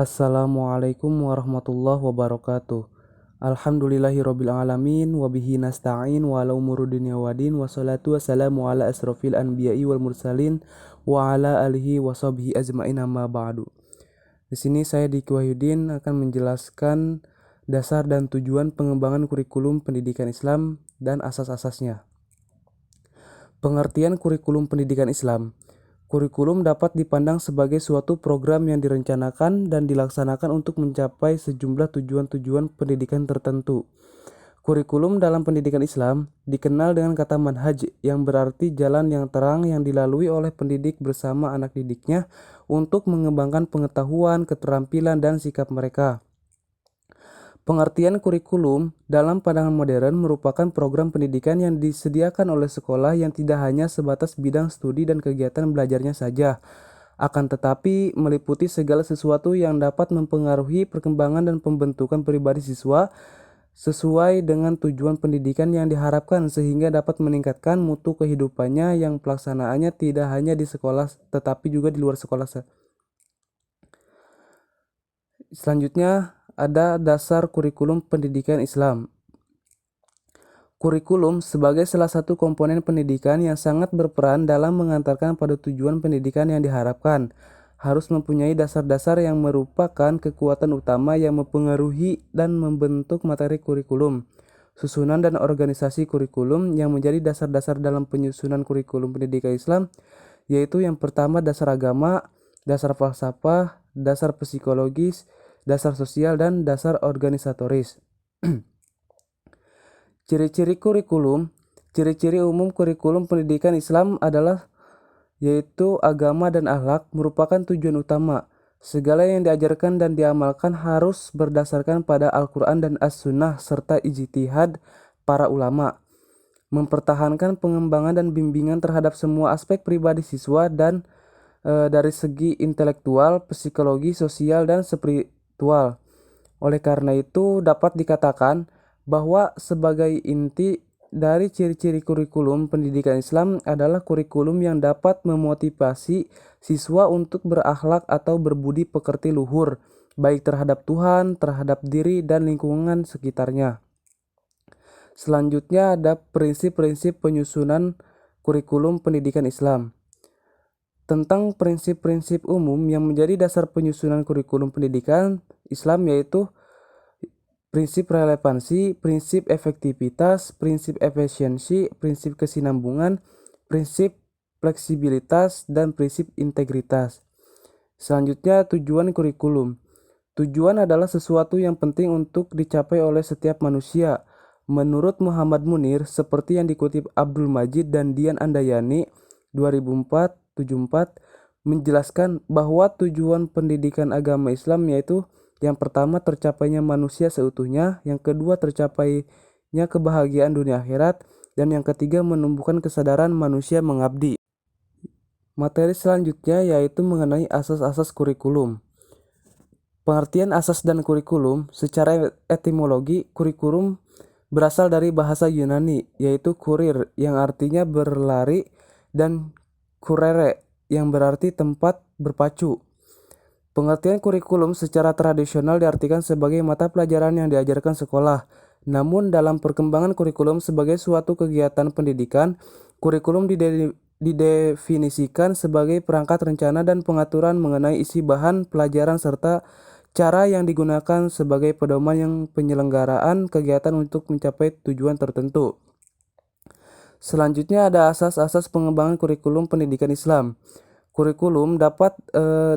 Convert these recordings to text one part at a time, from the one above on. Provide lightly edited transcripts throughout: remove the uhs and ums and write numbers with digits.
Assalamualaikum warahmatullahi wabarakatuh. Alhamdulillahirabbil alamin wa bihi nasta'in wa ala umuri dunya waddin wassalatu wassalamu ala asrofil anbiya'i wal mursalin wa ala alihi wa sahbihi ajmain amma ba'du. Di sini saya Diki Wahyudin akan menjelaskan dasar dan tujuan pengembangan kurikulum pendidikan Islam dan asas-asasnya. Pengertian kurikulum pendidikan Islam. Kurikulum dapat dipandang sebagai suatu program yang direncanakan dan dilaksanakan untuk mencapai sejumlah tujuan-tujuan pendidikan tertentu. Kurikulum dalam pendidikan Islam dikenal dengan kata manhaj yang berarti jalan yang terang yang dilalui oleh pendidik bersama anak didiknya untuk mengembangkan pengetahuan, keterampilan, dan sikap mereka. Pengertian kurikulum dalam pandangan modern merupakan program pendidikan yang disediakan oleh sekolah yang tidak hanya sebatas bidang studi dan kegiatan belajarnya saja, akan tetapi meliputi segala sesuatu yang dapat mempengaruhi perkembangan dan pembentukan pribadi siswa sesuai dengan tujuan pendidikan yang diharapkan sehingga dapat meningkatkan mutu kehidupannya yang pelaksanaannya tidak hanya di sekolah tetapi juga di luar sekolah. Selanjutnya ada dasar kurikulum pendidikan Islam. Kurikulum sebagai salah satu komponen pendidikan yang sangat berperan dalam mengantarkan pada tujuan pendidikan yang diharapkan, harus mempunyai dasar-dasar yang merupakan kekuatan utama yang mempengaruhi dan membentuk materi kurikulum. Susunan dan organisasi kurikulum yang menjadi dasar-dasar dalam penyusunan kurikulum pendidikan Islam, yaitu yang pertama dasar agama, dasar falsafah, dasar psikologis, dasar sosial, dan dasar organisatoris. Ciri-ciri kurikulum. Ciri-ciri umum kurikulum pendidikan Islam adalah yaitu agama dan akhlak merupakan tujuan utama. Segala yang diajarkan dan diamalkan harus berdasarkan pada Al-Quran dan As-Sunnah serta ijtihad para ulama. Mempertahankan pengembangan dan bimbingan terhadap semua aspek pribadi siswa dan dari segi intelektual, psikologi, sosial, dan spiritual. Oleh karena itu, dapat dikatakan bahwa sebagai inti dari ciri-ciri kurikulum pendidikan Islam adalah kurikulum yang dapat memotivasi siswa untuk berakhlak atau berbudi pekerti luhur, baik terhadap Tuhan, terhadap diri, dan lingkungan sekitarnya. Selanjutnya ada prinsip-prinsip penyusunan kurikulum pendidikan Islam. Tentang prinsip-prinsip umum yang menjadi dasar penyusunan kurikulum pendidikan Islam yaitu prinsip relevansi, prinsip efektivitas, prinsip efisiensi, prinsip kesinambungan, prinsip fleksibilitas, dan prinsip integritas. Selanjutnya tujuan kurikulum. Tujuan adalah sesuatu yang penting untuk dicapai oleh setiap manusia. Menurut Muhammad Munir, seperti yang dikutip Abdul Majid dan Dian Andayani 2004-74, menjelaskan bahwa tujuan pendidikan agama Islam yaitu yang pertama tercapainya manusia seutuhnya, yang kedua tercapainya kebahagiaan dunia akhirat, dan yang ketiga menumbuhkan kesadaran manusia mengabdi. Materi selanjutnya yaitu mengenai asas-asas kurikulum. Pengertian asas dan kurikulum. Secara etimologi, kurikulum berasal dari bahasa Yunani, yaitu kurir yang artinya berlari dan kurere yang berarti tempat berpacu. Pengertian kurikulum secara tradisional diartikan sebagai mata pelajaran yang diajarkan sekolah. Namun dalam perkembangan kurikulum sebagai suatu kegiatan pendidikan, kurikulum didefinisikan sebagai perangkat rencana dan pengaturan mengenai isi bahan pelajaran serta cara yang digunakan sebagai pedoman yang penyelenggaraan kegiatan untuk mencapai tujuan tertentu. Selanjutnya ada asas-asas pengembangan kurikulum pendidikan Islam. Kurikulum dapat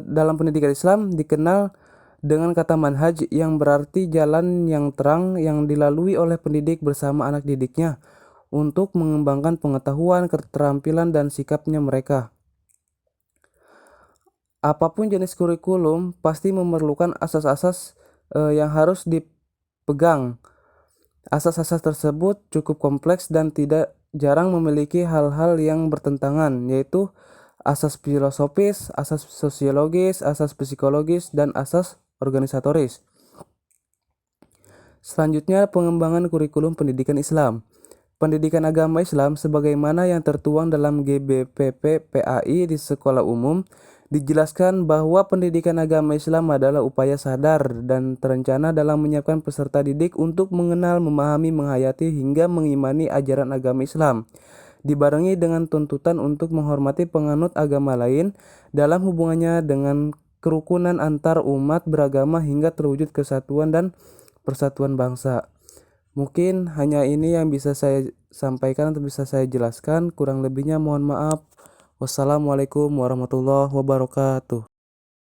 dalam pendidikan Islam dikenal dengan kata manhaj yang berarti jalan yang terang yang dilalui oleh pendidik bersama anak didiknya untuk mengembangkan pengetahuan, keterampilan, dan sikapnya mereka. Apapun jenis kurikulum pasti memerlukan asas-asas yang harus dipegang. Asas-asas tersebut cukup kompleks dan tidak jarang memiliki hal-hal yang bertentangan, yaitu asas filosofis, asas sosiologis, asas psikologis, dan asas organisatoris. Selanjutnya, pengembangan kurikulum pendidikan Islam. Pendidikan agama Islam sebagaimana yang tertuang dalam GBPP PAI di sekolah umum Dijelaskan bahwa pendidikan agama Islam adalah upaya sadar dan terencana dalam menyiapkan peserta didik untuk mengenal, memahami, menghayati, hingga mengimani ajaran agama Islam, dibarengi dengan tuntutan untuk menghormati penganut agama lain dalam hubungannya dengan kerukunan antar umat beragama hingga terwujud kesatuan dan persatuan bangsa. Mungkin hanya ini yang bisa saya sampaikan atau bisa saya jelaskan. Kurang lebihnya mohon maaf. Wassalamualaikum warahmatullahi wabarakatuh.